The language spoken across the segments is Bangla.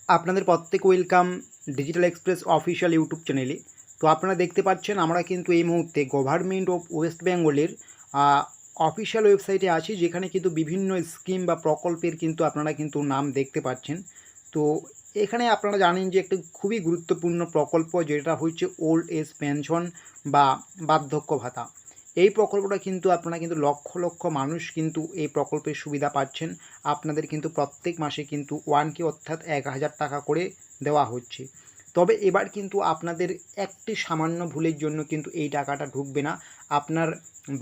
আপনাদের প্রত্যেক welcome digital express official YouTube চ্যানেলে। তো আপনারা দেখতে পাচ্ছেন আমরা কিন্তু এই মুহূর্তে গভর্নমেন্ট অফ ওয়েস্ট বেঙ্গলের অফিসিয়াল ওয়েবসাইটে আছি, যেখানে কিন্তু বিভিন্ন স্কিম বা প্রকল্পের কিন্তু আপনারা কিন্তু নাম দেখতে পাচ্ছেন। তো এখানে আপনারা জানেন যে একটি খুবই গুরুত্বপূর্ণ প্রকল্প, যেটা হচ্ছে ওল্ড এজ পেনশন বা বার্ধক্য ভাতা। এই প্রকল্পটা কিন্তু আপনারা কিন্তু লক্ষ লক্ষ মানুষ কিন্তু এই প্রকল্পের সুবিধা পাচ্ছেন। আপনাদের কিন্তু প্রত্যেক মাসে কিন্তু 1K অর্থাৎ 1000 টাকা করে দেওয়া হচ্ছে। তবে এবার কিন্তু আপনাদের একটি সামান্য ভুলের জন্য কিন্তু এই টাকাটা ঢুকবে না। আপনার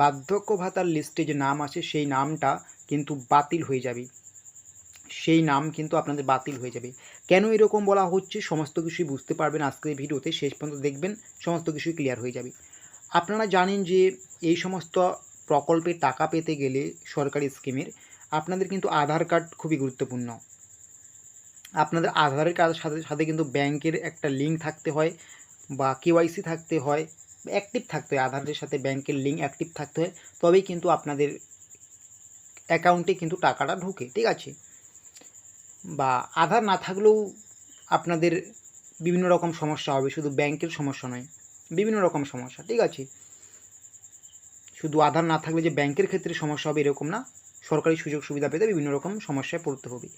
বার্ধক্য ভাতার লিস্টে যে নাম আছে সেই নামটা কিন্তু বাতিল হয়ে যাবে। সেই নাম কিন্তু আপনাদের বাতিল হয়ে যাবে। কেন এরকম বলা হচ্ছে সমস্ত কিছুই বুঝতে পারবেন আজকের ভিডিওতে, শেষ পর্যন্ত দেখবেন, সমস্ত কিছুই ক্লিয়ার হয়ে যাবে। আপনারা জানেন যে এই সমস্ত প্রকল্পের টাকা পেতে গেলে সরকারি স্কিমের আপনাদের কিন্তু আধার কার্ড খুবই গুরুত্বপূর্ণ। আপনাদের আধারের কার্ডের সাথে সাথে কিন্তু ব্যাংকের একটা লিঙ্ক থাকতে হয় বা কেওয়াইসি থাকতে হয়, অ্যাক্টিভ থাকতে হয়। আধারের সাথে ব্যাংকের লিঙ্ক অ্যাক্টিভ থাকতে হয়, তবেই কিন্তু আপনাদের অ্যাকাউন্টে কিন্তু টাকাটা ঢোকে, ঠিক আছে? বা আধার না থাকলেও আপনাদের বিভিন্ন রকম সমস্যা হবে, শুধু ব্যাংকের সমস্যা নয়, বিভিন্ন রকম সমস্যা, ঠিক আছে? শুধু আধার না থাকলে যে ব্যাংকের ক্ষেত্রে সমস্যা হবে এরকম না, সরকারি সুযোগ সুবিধা পেতে বিভিন্ন রকম সমস্যায় পড়তে হবে।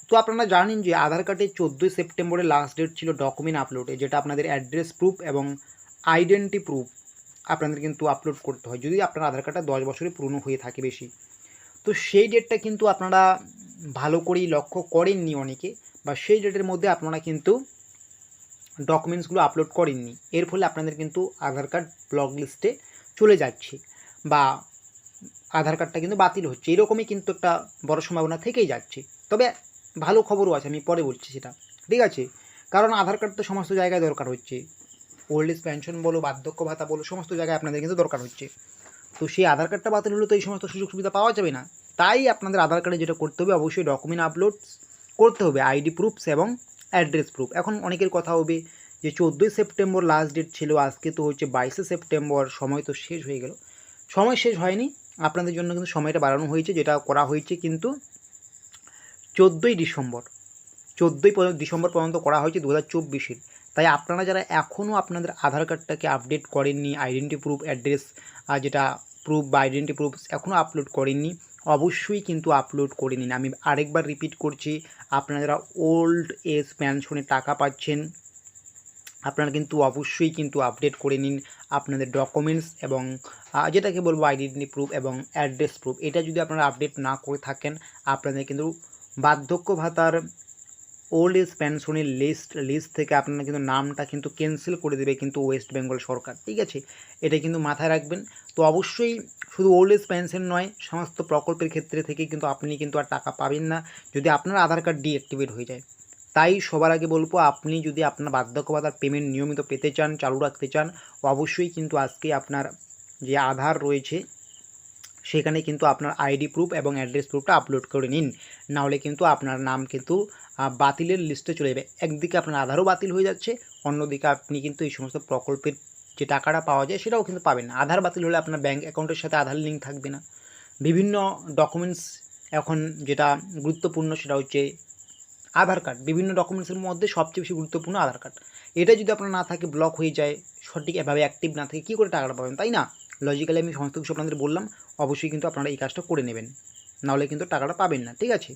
তো আপনারা জানেন যে আধার কার্ডের 14 সেপ্টেম্বরের লাস্ট ডেট ছিল ডকুমেন্ট আপলোডে, যেটা আপনাদের অ্যাড্রেস প্রুফ এবং আইডেন্টি প্রুফ আপনাদের কিন্তু আপলোড করতে হয় যদি আপনার আধার কার্ডটা 10 বছরের পুরনো হয়ে থাকে বেশি। তো সেই ডেটটা কিন্তু আপনারা ভালো করেই লক্ষ্য করেননি অনেকে, বা সেই ডেটের মধ্যে আপনারা কিন্তু ডকুমেন্টসগুলো আপলোড করেননি। এর ফলে আপনাদের কিন্তু আধার কার্ড ব্লক লিস্টে চলে যাচ্ছে বা আধার কার্ডটা কিন্তু বাতিল হচ্ছে, এরকমই কিন্তু একটা বড় সম্ভাবনা থেকেই যাচ্ছে। তবে ভালো খবরও আছে, আমি পরে বলছি সেটা, ঠিক আছে? কারণ আধার কার্ড তো সমস্ত জায়গায় দরকার হচ্ছে, ওল্ড এজ পেনশন বলো, বার্ধক্য ভাতা বলো, সমস্ত জায়গায় আপনাদের কিন্তু দরকার হচ্ছে। তো সেই আধার কার্ডটা বাতিল হলে তো এই সমস্ত সুযোগ সুবিধা পাওয়া যাবে না। তাই আপনাদের আধার কার্ডে যেটা করতে হবে, অবশ্যই ডকুমেন্ট আপলোড করতে হবে, আইডি প্রুফস এবং অ্যাড্রেস প্রুফ। এখন অনেকের কথা হবে যে 14ই সেপ্টেম্বর লাস্ট ডেট ছিল, আজকে তো হচ্ছে 22শে সেপ্টেম্বর, সময় তো শেষ হয়ে গেল। সময় শেষ হয়নি, আপনাদের জন্য কিন্তু সময়টা বাড়ানো হয়েছে, যেটা করা হয়েছে কিন্তু 14ই ডিসেম্বর, 14ই ডিসেম্বর পর্যন্ত করা হয়েছে 2024-এর। তাই আপনারা যারা এখনও আপনাদের আধার কার্ডটাকে আপডেট করেননি, আইডেন্টি প্রুফ, অ্যাড্রেস যেটা প্রুফ বা আইডেন্টি প্রুফ এখনও আপলোড করেননি, অবশ্যই কিন্তু আপলোড করে নিন। আমি আরেকবার রিপিট করছি, আপনারা যারা ওল্ড এজ পেনশনের টাকা পাচ্ছেন, আপনারা কিন্তু অবশ্যই কিন্তু আপডেট করে নিন আপনাদের ডকুমেন্টস এবং যেটাকে বলবো আইডেন্টি প্রুফ এবং অ্যাড্রেস প্রুফ। এটা যদি আপনারা আপডেট না করে থাকেন, আপনাদের কিন্তু বার্ধক্য ভাতার ওল্ড এজ পেনশনের লিস্ট থেকে আপনার কিন্তু নামটা কিন্তু ক্যান্সেল করে দেবে কিন্তু ওয়েস্ট বেঙ্গল সরকার, ঠিক আছে? এটা কিন্তু মাথায় রাখবেন। তো অবশ্যই শুধু ওল্ড এজ পেনশন নয়, সমস্ত প্রকল্পের ক্ষেত্রে থেকে কিন্তু আপনি কিন্তু আর টাকা পাবেন না যদি আপনার আধার কার্ড ডিঅ্যাক্টিভেট হয়ে যায়। তাই সবার আগে বলবো, আপনি যদি আপনার বার্ধক্য ভাতার পেমেন্ট নিয়মিত পেতে চান, চালু রাখতে চান, অবশ্যই কিন্তু আজকে আপনার যে আধার রয়েছে সেখানে কিন্তু আপনার আইডি প্রুফ এবং অ্যাড্রেস প্রুফটা আপলোড করে নিন। নাহলে কিন্তু আপনার নাম কিন্তু বাতিলের লিস্টে চলে যাবে। একদিকে আপনার আধারও বাতিল হয়ে যাচ্ছে, অন্যদিকে আপনি কিন্তু এই সমস্ত প্রকল্পের যে টাকাটা পাওয়া যায় সেটাও কিন্তু পাবেন না। আধার বাতিল হলে আপনার ব্যাঙ্ক অ্যাকাউন্টের সাথে আধার লিঙ্ক থাকবে না। বিভিন্ন ডকুমেন্টস এখন যেটা গুরুত্বপূর্ণ সেটা হচ্ছে আধার কার্ড। বিভিন্ন ডকুমেন্টসের মধ্যে সবচেয়ে বেশি গুরুত্বপূর্ণ আধার কার্ড। এটা যদি আপনার না থাকে, ব্লক হয়ে যায়, সঠিকভাবে অ্যাক্টিভ না থাকে, কী করে টাকাটা পাবেন, তাই না? লজিক্যালি আমি সমস্ত কিছু আপনাদের বললাম, অবশ্যই কিন্তু আপনারা এই কাজটা করে নেবেন, নাহলে কিন্তু টাকাটা পাবেন না, ঠিক আছে?